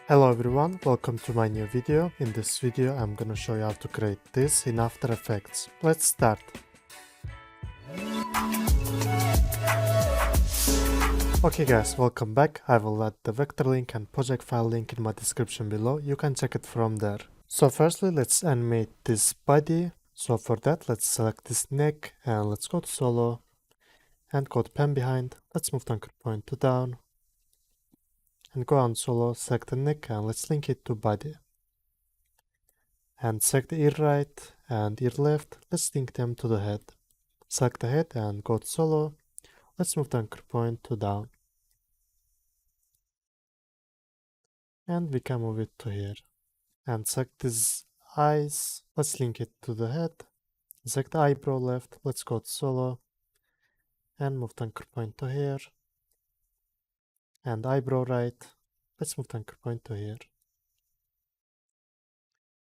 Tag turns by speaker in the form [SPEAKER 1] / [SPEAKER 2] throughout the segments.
[SPEAKER 1] Hello everyone, welcome to my new video. In this video I'm gonna show you how to create this in After Effects. Let's start. Okay guys, welcome back. I will add the vector link and project file link in my description below. You can check it from there. So firstly, let's animate this body. So for that, let's select this neck and let's go to solo and go to pen behind. Let's move the anchor point to down and go on solo, select the neck and let's link it to body. And select the ear right and ear left. Let's link them to the head. Select the head and go to solo. Let's move the anchor point to down. And we can move it to here. And select these eyes. Let's link it to the head. Select the eyebrow left. Let's go to solo. And move the anchor point to here. And eyebrow right. Let's move the anchor point to here.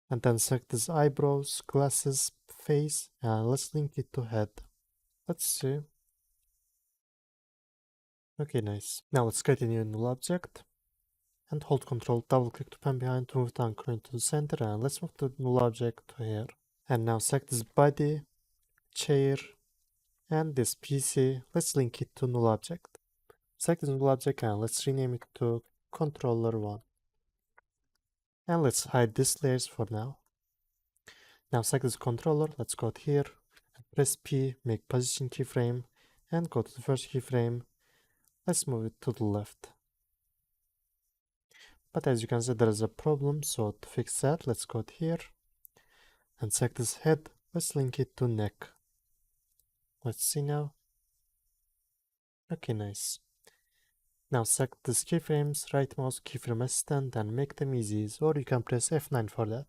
[SPEAKER 1] And then select these eyebrows, glasses, face, and let's link it to head. Let's see. Okay, nice. Now let's create a new null object. And hold Ctrl, double click to pen behind to move the anchor into the center, and let's move the null object to here. And now select this body, chair, and this PC. Let's link it to null object. Select this null object and let's rename it to controller 1. And let's hide these layers for now. Now select this controller, let's go to here, and press P, make position keyframe, and go to the first keyframe. Let's move it to the left. But as you can see, there is a problem, so to fix that, let's go to here, and select this head, let's link it to neck. Let's see now. Okay, nice. Now select these keyframes, right mouse, keyframe assistant, and make them easy, or you can press F9 for that.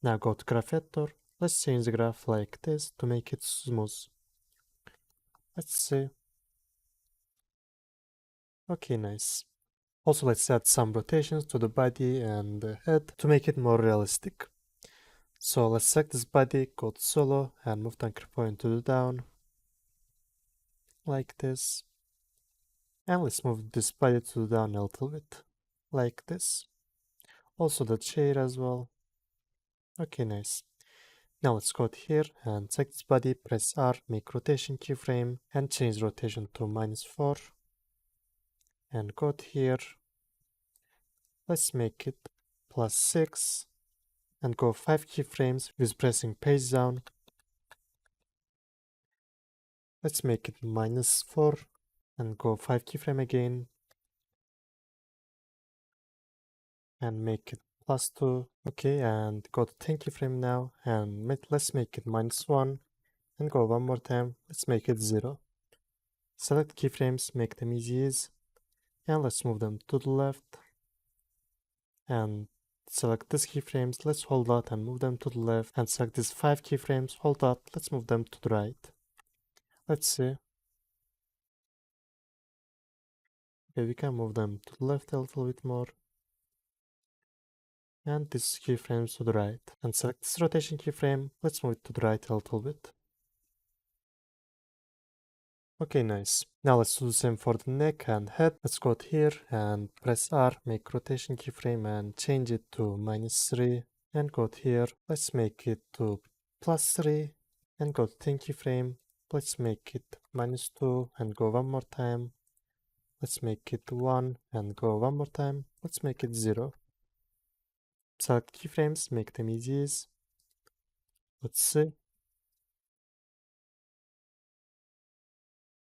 [SPEAKER 1] Now go to graph editor, let's change the graph like this to make it smooth. Let's see. Okay, nice. Also, let's add some rotations to the body and the head to make it more realistic. So let's select this body, go to solo, and move the anchor point to the down, like this. And let's move this body to the down a little bit, like this. Also the chair as well. Okay, nice. Now let's go to here and select this body, press R, make rotation keyframe, and change rotation to -4. And go to here. Let's make it +6. And go 5 keyframes with pressing page down. Let's make it -4 and go 5 keyframe again and make it +2. Okay, and go to 10 keyframe now and let's make it -1 and go one more time. Let's make it 0. Select keyframes, make them easy as, and let's move them to the left. And select these keyframes, let's hold out and move them to the left, and select these 5 keyframes, hold out, let's move them to the right. Let's see. Okay, we can move them to the left a little bit more. And this keyframes to the right. And select this rotation keyframe, let's move it to the right a little bit. Okay, nice. Now let's do the same for the neck and head. Let's go to here and press R, make rotation keyframe and change it to -3. And go to here, let's make it to +3. And go to 10 keyframe, let's make it -2 and go one more time. Let's make it 1 and go one more time. Let's make it 0. Select keyframes, make them easy. Let's see.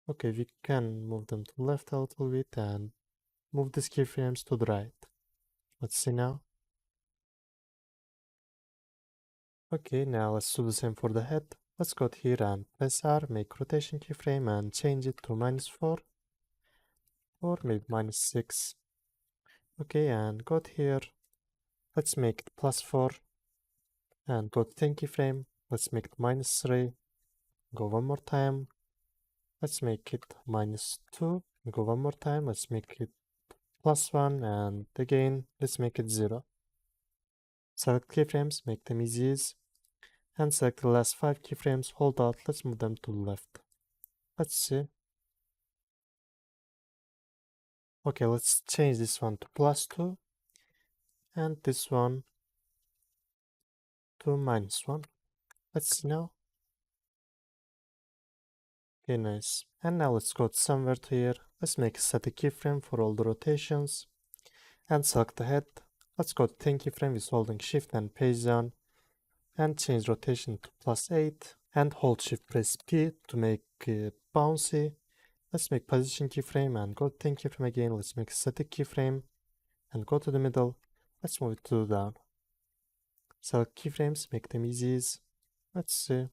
[SPEAKER 1] Okay, we can move them to the left a little bit and move these keyframes to the right. Let's see now. Okay, now let's do the same for the head. Let's go to here and press R, make rotation keyframe and change it to -4 or maybe -6. Okay, and go to here. Let's make it +4 and go to 10 keyframe. Let's make it -3. Go one more time. Let's make it -2. Go one more time. Let's make it +1 and again let's make it 0. Select keyframes, make them easy as, and select the last 5 keyframes, hold out, let's move them to the left. Let's see. Okay, let's change this one to +2 and this one to -1. Let's see now. Okay, nice. And now let's go somewhere to here. Let's make a static keyframe for all the rotations and select the head. Let's go to 10 keyframe with holding shift and page down and change rotation to +8 and hold shift press P to make it bouncy. Let's make position keyframe and go to 10 keyframe again. Let's make a static keyframe and go to the middle. Let's move it to down. Select keyframes, make them easies. Let's see.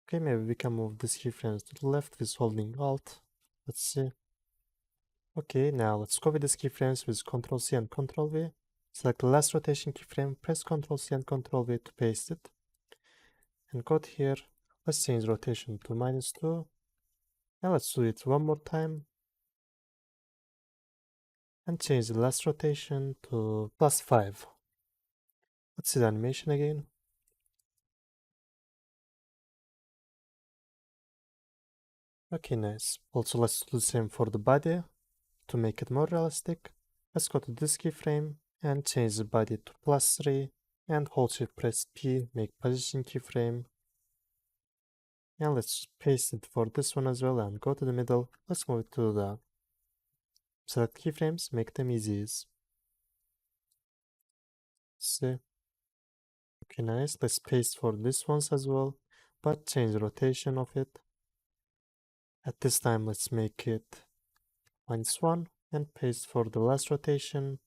[SPEAKER 1] Okay, maybe we can move these keyframes to the left with holding Alt. Let's see. Okay, now let's copy these keyframes with Ctrl C and Ctrl V. Select the last rotation keyframe, press Ctrl C and Ctrl V to paste it. And go to here. Let's change rotation to -2. Now let's do it one more time. And change the last rotation to +5. Let's see the animation again. Okay, nice. Also, let's do the same for the body to make it more realistic. Let's go to this keyframe and change the body to +3 and hold shift press P, make position keyframe. And let's paste it for this one as well and go to the middle. Let's move it to the select keyframes, make them easies. See. Okay, nice. Let's paste for this ones as well, but change the rotation of it. At this time, let's make it -1 and paste for the last rotation.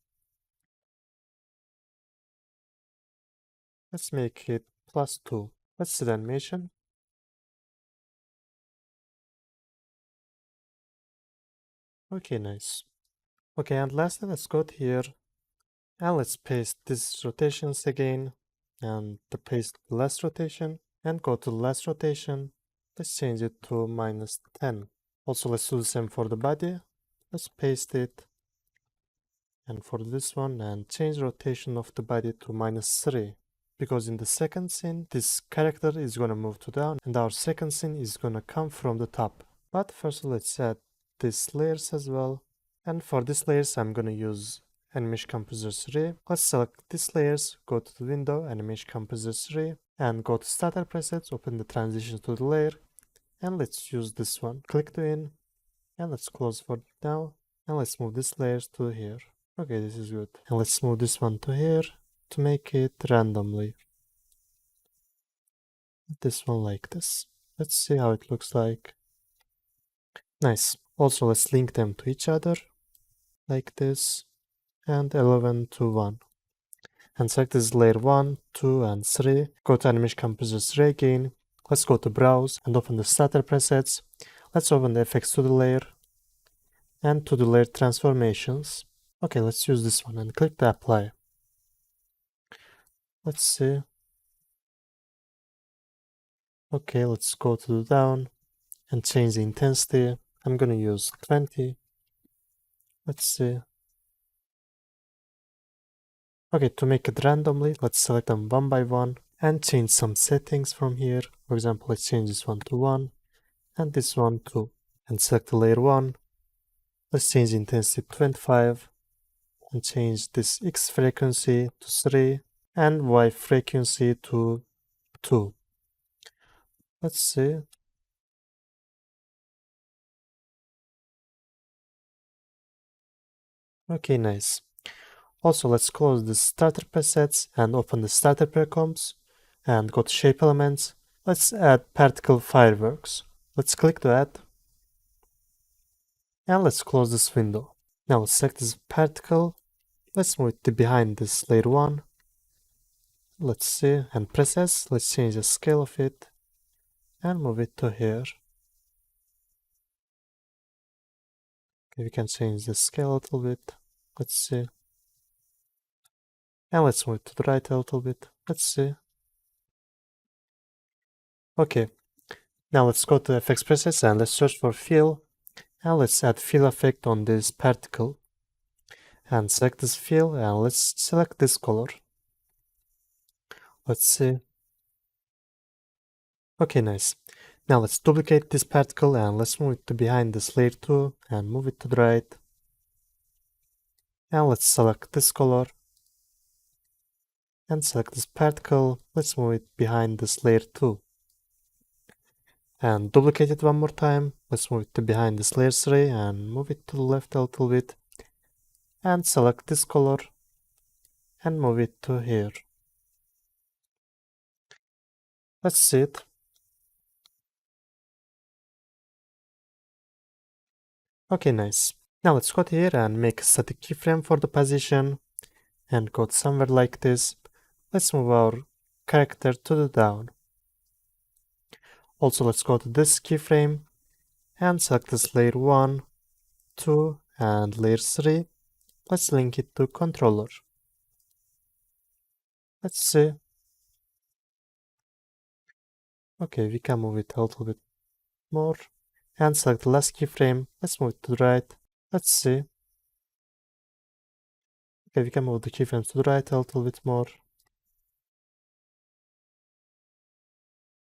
[SPEAKER 1] Let's make it +2. Let's see the animation. Okay, nice. Okay, and lastly, let's go to here and let's paste these rotations again and the paste the last rotation and go to the last rotation. Let's change it to -10. Also, let's do the same for the body. Let's paste it and for this one and change rotation of the body to -3. Because in the second scene, this character is gonna move to down and our second scene is gonna come from the top. But first let's add these layers as well. And for these layers, I'm gonna use Animation Composer 3. Let's select these layers, go to the window, Animation Composer 3, and go to Starter Presets, open the transition to the layer, and let's use this one. Click to in, and let's close for now, and let's move these layers to here. Okay, this is good. And let's move this one to here to make it randomly. This one like this. Let's see how it looks like. Nice. Also, let's link them to each other like this and 11 to 1. And select this layer 1, 2, and 3. Go to Animation Composer 3 again. Let's go to Browse and open the Starter Presets. Let's open the effects to the layer and to the layer transformations. Okay, let's use this one and click to apply. Let's see. Okay, let's go to the down and change the intensity. I'm gonna use 20. Let's see. Okay, to make it randomly, let's select them one by one and change some settings from here. For example, let's change this one to 1 and this one to, and select the layer 1. Let's change the intensity to 25 and change this X frequency to 3 and Y frequency to 2. Let's see. Okay, nice. Also, let's close the starter presets and open the starter precomps and go to shape elements. Let's add particle fireworks. Let's click to add. And let's close this window. Now let's select this particle. Let's move it to behind this layer 1. Let's see, and press S. Let's change the scale of it and move it to here. Okay, we can change the scale a little bit. Let's see. And let's move it to the right a little bit. Let's see. Okay. Now let's go to FX presets and let's search for fill. And let's add fill effect on this particle. And select this fill and let's select this color. Let's see. Okay, nice. Now let's duplicate this particle and let's move it to behind this layer 2 and move it to the right. And let's select this color and select this particle. Let's move it behind this layer 2. And duplicate it one more time. Let's move it to behind this layer 3 and move it to the left a little bit. And select this color and move it to here. Let's see it. Okay, nice. Now let's go to here and make a static keyframe for the position and go somewhere like this. Let's move our character to the down. Also, let's go to this keyframe and select this layer 1, 2, and layer 3. Let's link it to controller. Let's see. Okay, we can move it a little bit more and select the last keyframe. Let's move it to the right. Let's see. Okay, we can move the keyframes to the right a little bit more.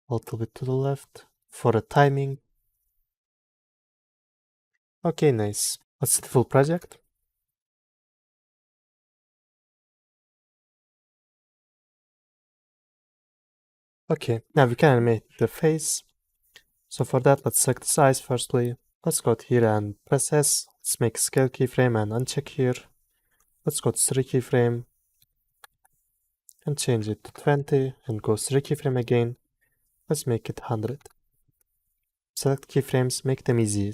[SPEAKER 1] A little bit to the left for a timing. Okay, nice. Let's see the full project. Okay, now we can animate the face. So for that, let's select the size firstly. Let's go to here and press S. Let's make scale keyframe and uncheck here. Let's go to 3 keyframe and change it to 20 and go 3 keyframe again. Let's make it 100. Select keyframes, make them easy.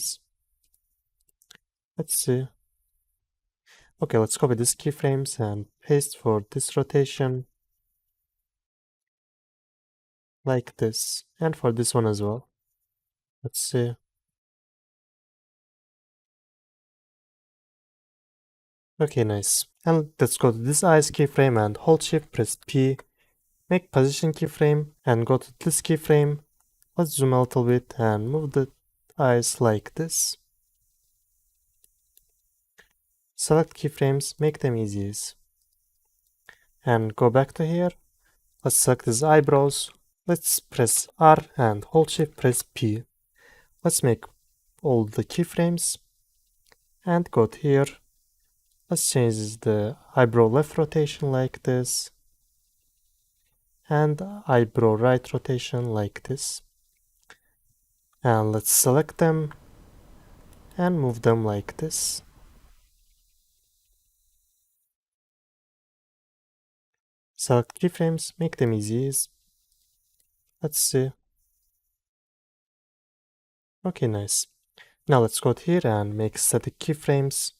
[SPEAKER 1] Let's see. Okay, let's copy these keyframes and paste for this rotation. Like this. And for this one as well. Let's see. Okay, nice. And let's go to this eyes keyframe and hold shift, press P. Make position keyframe and go to this keyframe. Let's zoom a little bit and move the eyes like this. Select keyframes, make them easy. And go back to here. Let's select these eyebrows. Let's press R and hold shift, press P. Let's make all the keyframes and go to here. Let's change the eyebrow left rotation like this and eyebrow right rotation like this. And let's select them and move them like this. Select keyframes, make them easy. Let's see. Okay, nice. Now let's go to here and make static keyframes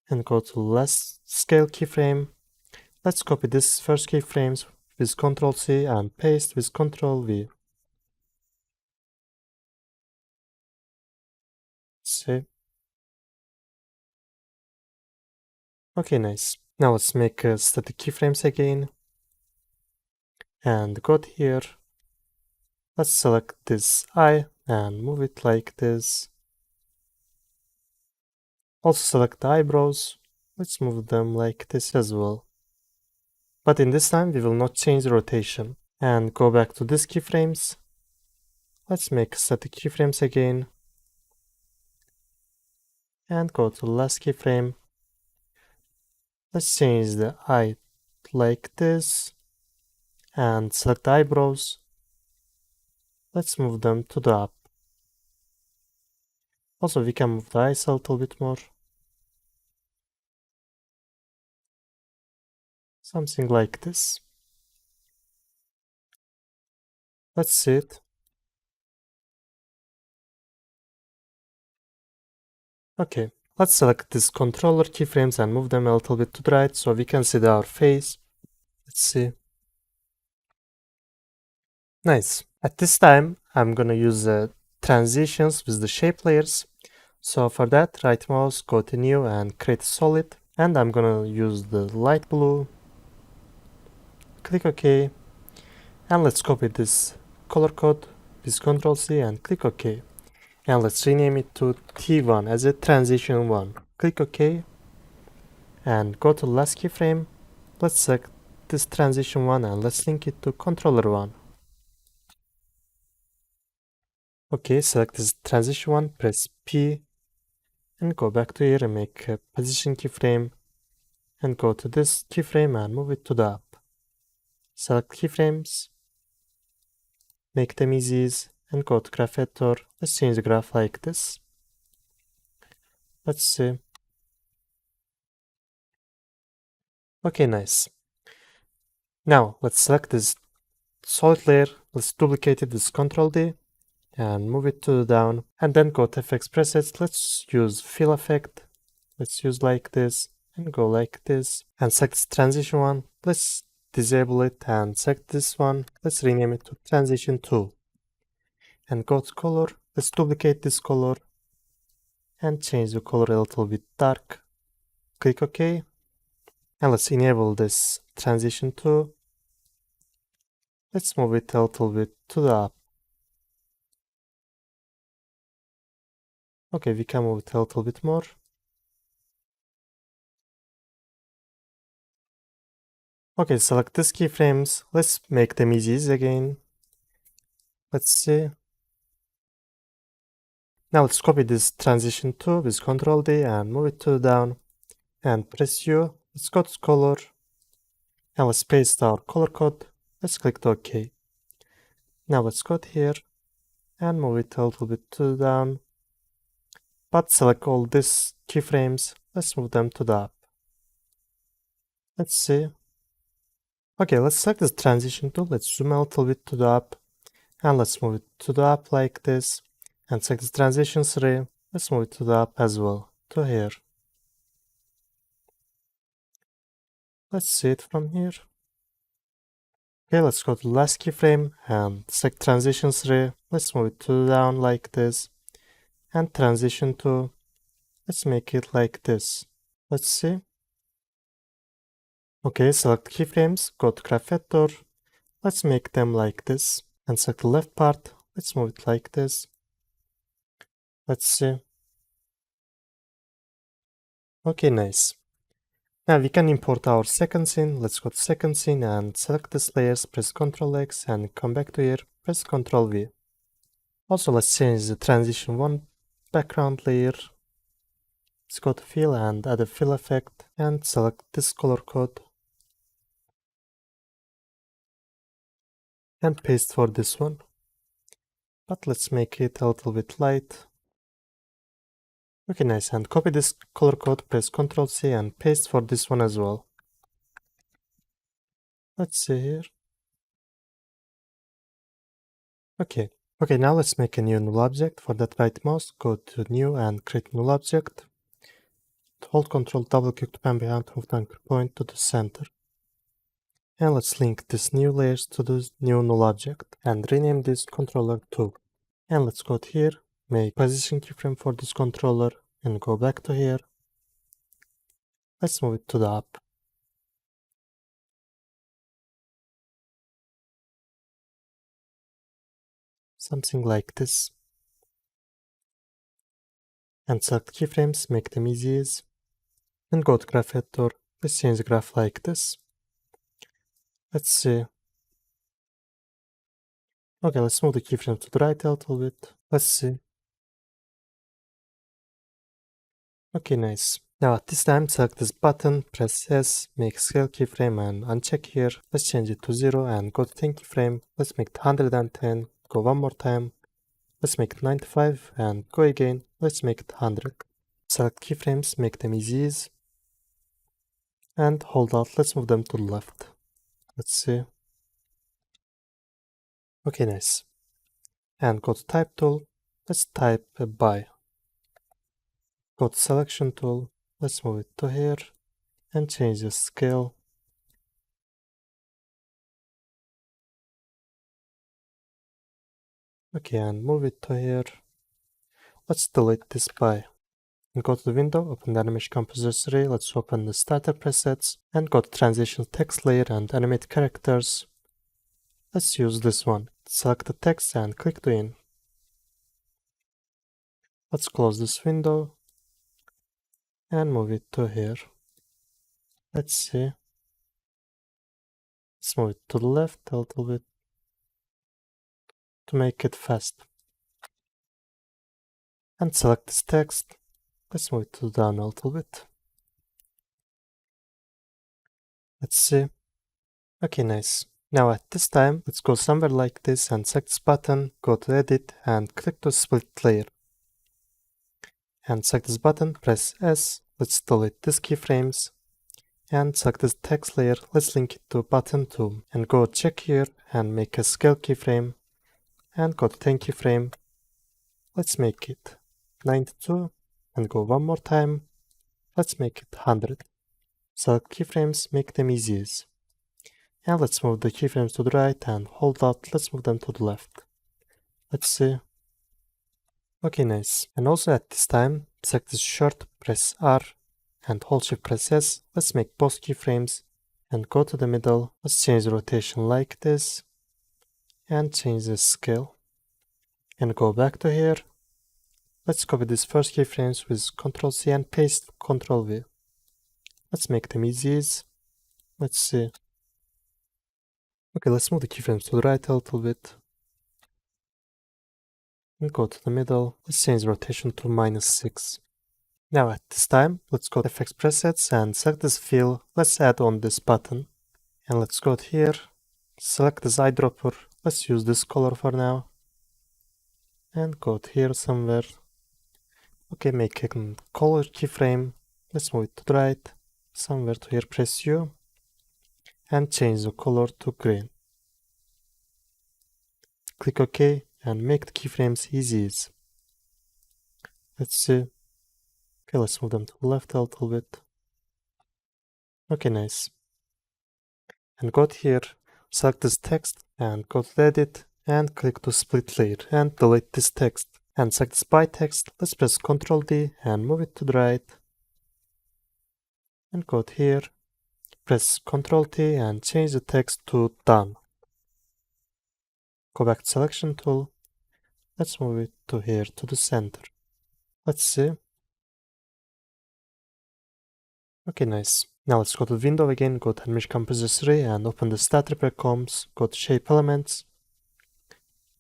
[SPEAKER 1] and go to last scale keyframe. Let's copy this first keyframes with Ctrl C and paste with Ctrl V. See. Okay, nice. Now let's make static keyframes again and go to here. Let's select this eye and move it like this. Also select the eyebrows. Let's move them like this as well. But in this time we will not change the rotation. And go back to this keyframes. Let's make static keyframes again. And go to the last keyframe. Let's change the eye like this. And select the eyebrows. Let's move them to the up. Also we can move the eyes a little bit more. Something like this. Let's see it. Okay, let's select these controller keyframes and move them a little bit to the right so we can see our face. Let's see. Nice. At this time, I'm gonna use the transitions with the shape layers. So for that, right mouse, go to new and create a solid. And I'm gonna use the light blue. Click OK. And let's copy this color code with Ctrl C and click OK. And let's rename it to T1 as a transition 1. Click OK. And go to last keyframe. Let's select this transition 1 and let's link it to controller 1. Okay, select this transition 1, press P. and go back to here and make a position keyframe and go to this keyframe and move it to the up. Select keyframes, make them easies, and go to graph editor. Let's change the graph like this. Let's see. Okay, nice. Now let's select this solid layer. Let's duplicate it with Ctrl D and move it to the down, and then go to FX presets. Let's use fill effect. Let's use like this and go like this, and select this transition one. Let's disable it and select this one. Let's rename it to transition 2 and go to color. Let's duplicate this color and change the color a little bit dark. Click OK, and let's enable this transition 2. Let's move it a little bit to the up. Okay, we can move it a little bit more. Okay, select these keyframes. Let's make them easy again. Let's see. Now let's copy this transition 2 with Ctrl D and move it to the down and press U. Let's go to color and let's paste our color code. Let's click OK. Now let's go here and move it a little bit to the down, but select all these keyframes. Let's move them to the up. Let's see. Okay, let's select this transition tool. Let's zoom a little bit to the up and let's move it to the up like this, and select this transition 3. Let's move it to the up as well, to here. Let's see it from here. Okay, let's go to the last keyframe and select transition 3. Let's move it to the down like this, and transition 2. Let's make it like this. Let's see. Okay, select keyframes, go to graph editor. Let's make them like this, and select the left part. Let's move it like this. Let's see. Okay, nice. Now we can import our second scene. Let's go to second scene and select these layers, press Ctrl X and come back to here, press Ctrl V. Also, let's change the transition 1 background layer. Let's go to fill and add a fill effect and select this color code and paste for this one. But let's make it a little bit light. Okay, nice, and copy this color code, press Ctrl C and paste for this one as well. Let's see here. Okay, now let's make a new null object. For that, right mouse, go to new and create null object. Hold Ctrl, double click to pan behind, move the anchor point to the center. And let's link this new layers to this new null object and rename this controller 2. And let's go to here, make position keyframe for this controller and go back to here. Let's move it to the up. Something like this. And select keyframes, make them easy as. And go to graph editor. Let's change the graph like this. Let's see. Okay, let's move the keyframe to the right a little bit. Let's see. Okay, nice. Now at this time, select this button, press S, make scale keyframe and uncheck here. Let's change it to 0 and go to 10 keyframe. Let's make it 110, go one more time. Let's make it 95 and go again. Let's make it 100. Select keyframes, make them easy and hold Alt. Let's move them to the left. Let's see. Okay, nice. And go to type tool. Let's type a by. Go to selection tool. Let's move it to here and change the scale. Okay, and move it to here. Let's delete this by. And go to the window, open the animation composer 3. Let's open the starter presets and go to transition text layer and animate characters. Let's use this one. Select the text and click to in. Let's close this window and move it to here. Let's see. Let's move it to the left a little bit to make it fast. And select this text Let's move it to down a little bit. Let's see. Okay, nice. Now at this time, let's go somewhere like this and select this button, go to edit and click to split layer. And select this button, press S, let's delete these keyframes. And select this text layer, let's link it to button 2. And go check here and make a scale keyframe. And go to 10 keyframe. Let's make it 92 and go one more time. Let's make it 100. Select keyframes, make them easy. And let's move the keyframes to the right and hold out, let's move them to the left. Let's see. Okay, nice. And also at this time, select this short, press R and hold shift press S. Let's make both keyframes and go to the middle. Let's change the rotation like this and change the scale. And go back to here. Let's copy these first keyframes with Ctrl C and paste Ctrl V. Let's make them easy. Let's see. Okay, let's move the keyframes to the right a little bit. And go to the middle. Let's change the rotation to -6. Now at this time, let's go to FX presets and select this fill. Let's add on this button. And let's go to here. Select this eyedropper. Let's use this color for now. And go to here somewhere. Okay, make a color keyframe. Let's move it to the right. Somewhere to here, press U. And change the color to green. Click OK and make the keyframes easy. Let's see. Okay, let's move them to the left a little bit. Okay, nice. And go to here, select this text and go to edit and click to split layer and delete this text. And select this by text. Let's press Ctrl D and move it to the right. And go to here, press Ctrl T and change the text to done. Go back to selection tool. Let's move it to here to the center. Let's see. Okay, nice. Now let's go to window again, go to animation composer 3 and open the stat repair comps, go to shape elements.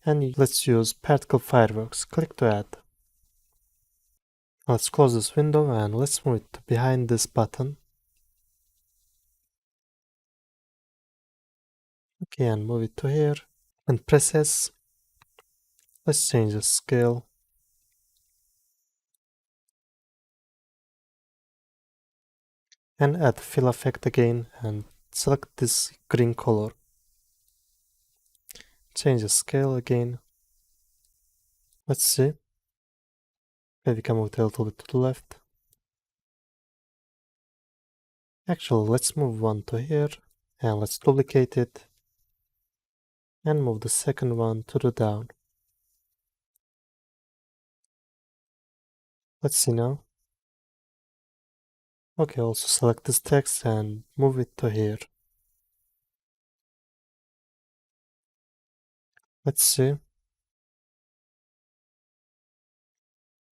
[SPEAKER 1] And let's use particle fireworks. Click to add. Let's close this window and let's move it to behind this button. Okay, and move it to here and press S. Let's change the scale. And add fill effect again and select this green color. Change the scale again. Let's see. Maybe we can move it a little bit to the left. Actually, let's move one to here and let's duplicate it and move the second one to the down. Let's see now. Okay, also select this text and move it to here. Let's see.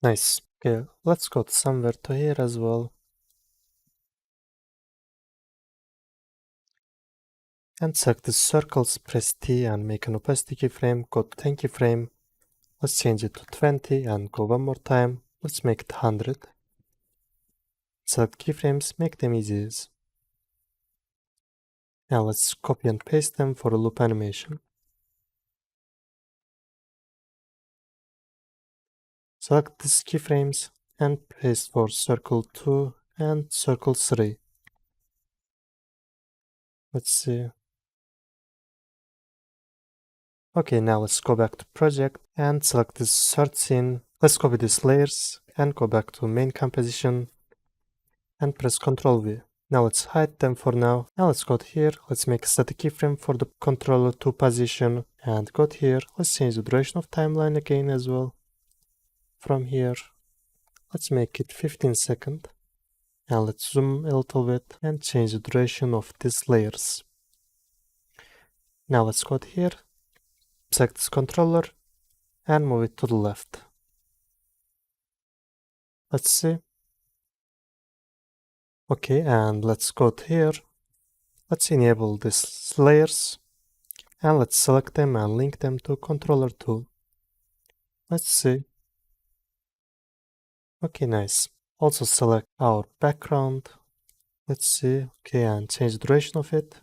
[SPEAKER 1] Nice. Okay, let's go to somewhere to here as well. And select the circles, press T and make an opacity keyframe, go to 10 keyframe. Let's change it to 20 and go one more time. Let's make it 100. Select keyframes, make them easy. Now let's copy and paste them for a loop animation. Select these keyframes and paste for circle 2 and circle 3. Let's see. Okay, now let's go back to project and select this third scene. Let's copy these layers and go back to main composition and press Ctrl V. Now let's hide them for now. Now let's go to here. Let's make a static keyframe for the controller 2 position and go to here. Let's change the duration of timeline again as well. From here, let's make it 15 seconds. And let's zoom a little bit and change the duration of these layers. Now let's go to here, select this controller and move it to the left. Let's see. Okay, and let's go to here. Let's enable these layers and let's select them and link them to controller 2. Let's see. Okay, nice. Also select our background. Let's see. Okay, and change the duration of it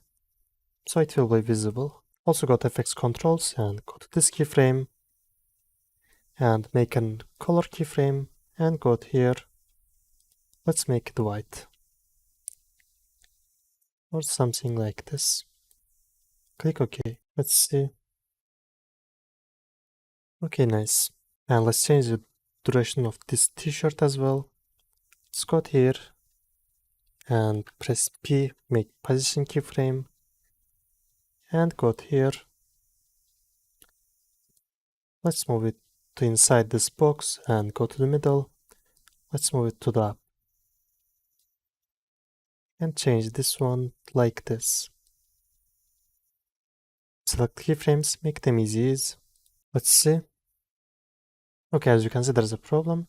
[SPEAKER 1] so it will be visible. Also go to FX controls and go to this keyframe and make a color keyframe and go to here. Let's make it white or something like this. Click OK. Let's see. Okay, nice. And let's change the duration of this t-shirt as well. Let's go to here and press P, make position keyframe, and go to here. Let's move it to inside this box and go to the middle. Let's move it to the up and change this one like this. Select keyframes, make them easy. Let's see. Okay, as you can see, there's a problem.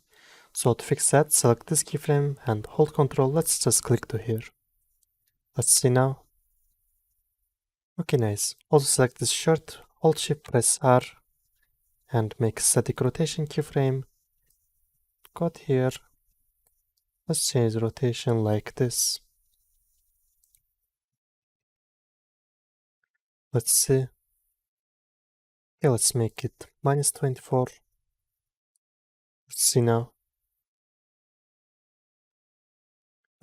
[SPEAKER 1] So to fix that, select this keyframe and hold Ctrl. Let's just click to here. Let's see now. Okay, nice. Also select this shirt, hold Shift, press R, and make static rotation keyframe. Go here. Let's change the rotation like this. Let's see. Okay, let's make it -24. Let's see now.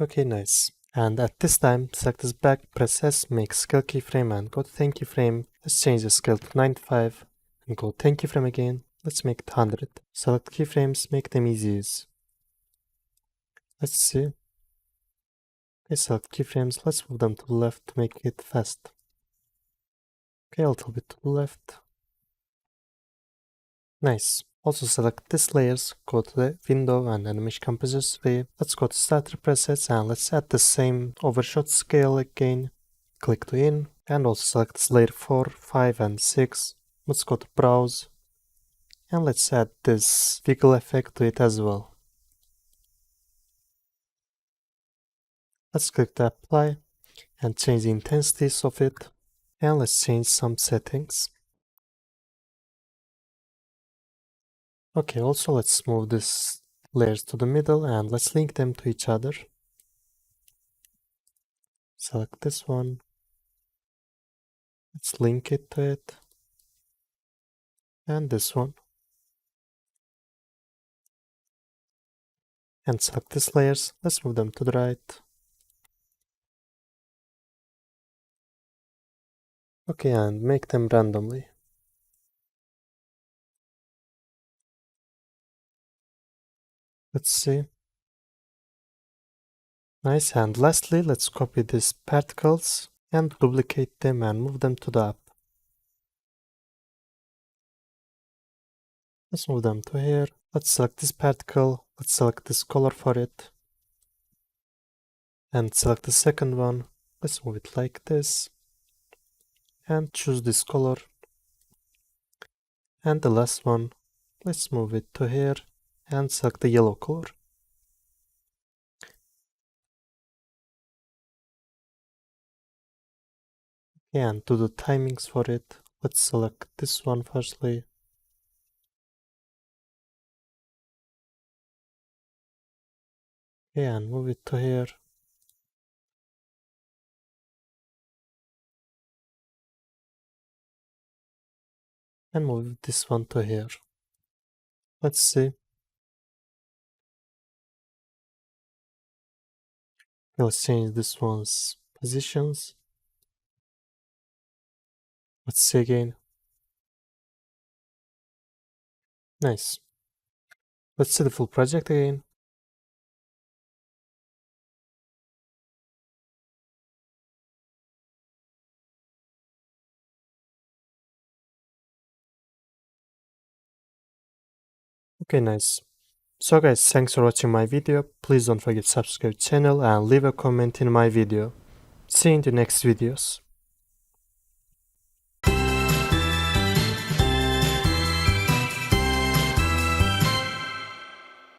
[SPEAKER 1] Okay, nice. And at this time, select this back, press S, make scale keyframe and go to 10 keyframe. Let's change the scale to 95 and go 10 keyframe again. Let's make it 100. Select keyframes, make them easy. Let's see. Okay, select keyframes, let's move them to the left to make it fast. Okay, a little bit to the left. Nice. Also select these layers, go to the window and animation composition tree. Let's go to starter presets and let's add the same overshot scale again. Click to in and also select this layer 4, 5 and 6. Let's go to browse and let's add this wiggle effect to it as well. Let's click to apply and change the intensities of it, and let's change some settings. Okay, also let's move these layers to the middle and let's link them to each other. Select this one. Let's link it to it. And this one. And select these layers. Let's move them to the right. Okay, and make them randomly. Let's see. Nice, and lastly, let's copy these particles and duplicate them and move them to the up. Let's move them to here. Let's select this particle. Let's select this color for it. And select the second one. Let's move it like this. And choose this color. And the last one. Let's move it to here. And select the yellow color. And to the timings for it, let's select this one firstly. And move it to here. And move this one to here. Let's see. Let's change this one's positions. Let's see again. Nice. Let's see the full project again. Okay, nice. So guys, thanks for watching my video. Please don't forget to subscribe to the channel and leave a comment in my video. See you in the next videos.